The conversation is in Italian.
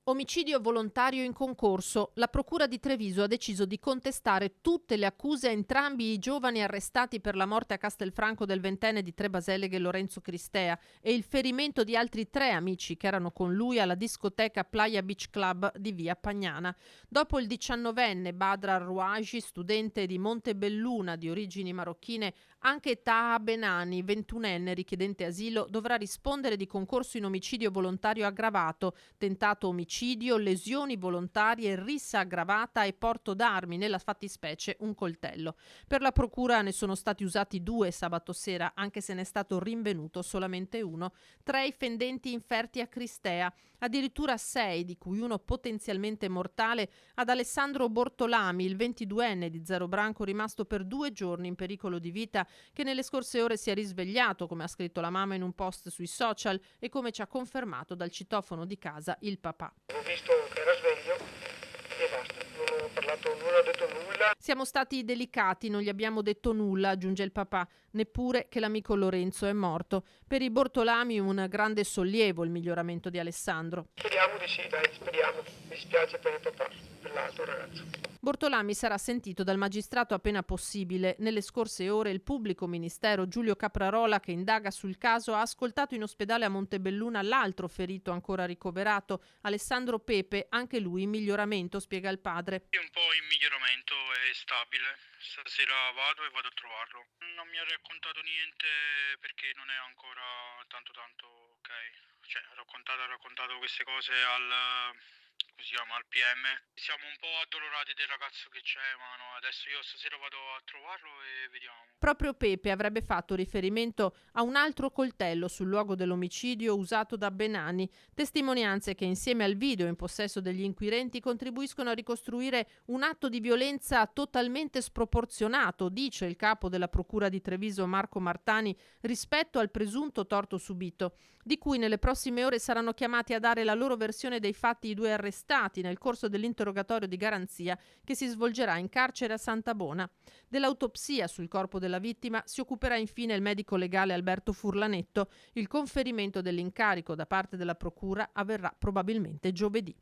Omicidio volontario in concorso. La procura di Treviso ha deciso di contestare tutte le accuse a entrambi i giovani arrestati per la morte a Castelfranco del ventenne di Trebaseleghe Lorenzo Cristea e il ferimento di altri 3 amici che erano con lui alla discoteca Playa Beach Club di via Pagnana. Dopo il 19enne Badr Rouaji, studente di Montebelluna di origini marocchine, anche Taha Benani, 21enne richiedente asilo, dovrà rispondere di concorso in omicidio volontario aggravato, tentato omicidio, lesioni volontarie, rissa aggravata e porto d'armi, nella fattispecie un coltello. Per la procura ne sono stati usati 2 sabato sera, anche se ne è stato rinvenuto solamente uno. 3 i fendenti inferti a Cristea, addirittura 6, di cui uno potenzialmente mortale, ad Alessandro Bortolami, il 22enne di Zero Branco, rimasto per 2 giorni in pericolo di vita, che nelle scorse ore si è risvegliato, come ha scritto la mamma in un post sui social e come ci ha confermato dal citofono di casa il papà. Ho visto che era sveglio e basta, non ho parlato, non ho detto nulla. Siamo stati delicati, non gli abbiamo detto nulla, aggiunge il papà, neppure che l'amico Lorenzo è morto. Per i Bortolami un grande sollievo il miglioramento di Alessandro. Speriamo di sì, dai, speriamo. Mi spiace per il papà, per l'altro ragazzo. Bortolami sarà sentito dal magistrato appena possibile. Nelle scorse ore il pubblico ministero Giulio Caprarola, che indaga sul caso, ha ascoltato in ospedale a Montebelluna l'altro ferito ancora ricoverato, Alessandro Pepe, anche lui in miglioramento, spiega il padre. È un po' in miglioramento, è stabile. Stasera vado a trovarlo. Non mi ha raccontato niente perché non è ancora tanto ok. Cioè, ha raccontato queste cose al PM. Siamo un po' addolorati del ragazzo che c'è, ma no, adesso io stasera vado a trovarlo e vediamo. Proprio Pepe avrebbe fatto riferimento a un altro coltello sul luogo dell'omicidio usato da Benani, testimonianze che insieme al video in possesso degli inquirenti contribuiscono a ricostruire un atto di violenza totalmente sproporzionato, dice il capo della procura di Treviso Marco Martani, rispetto al presunto torto subito, di cui nelle prossime ore saranno chiamati a dare la loro versione dei fatti i 2 arrestati nel corso dell'interrogatorio di garanzia che si svolgerà in carcere a Santabona. Dell'autopsia sul corpo della vittima si occuperà infine il medico legale Alberto Furlanetto. Il conferimento dell'incarico da parte della procura avverrà probabilmente giovedì.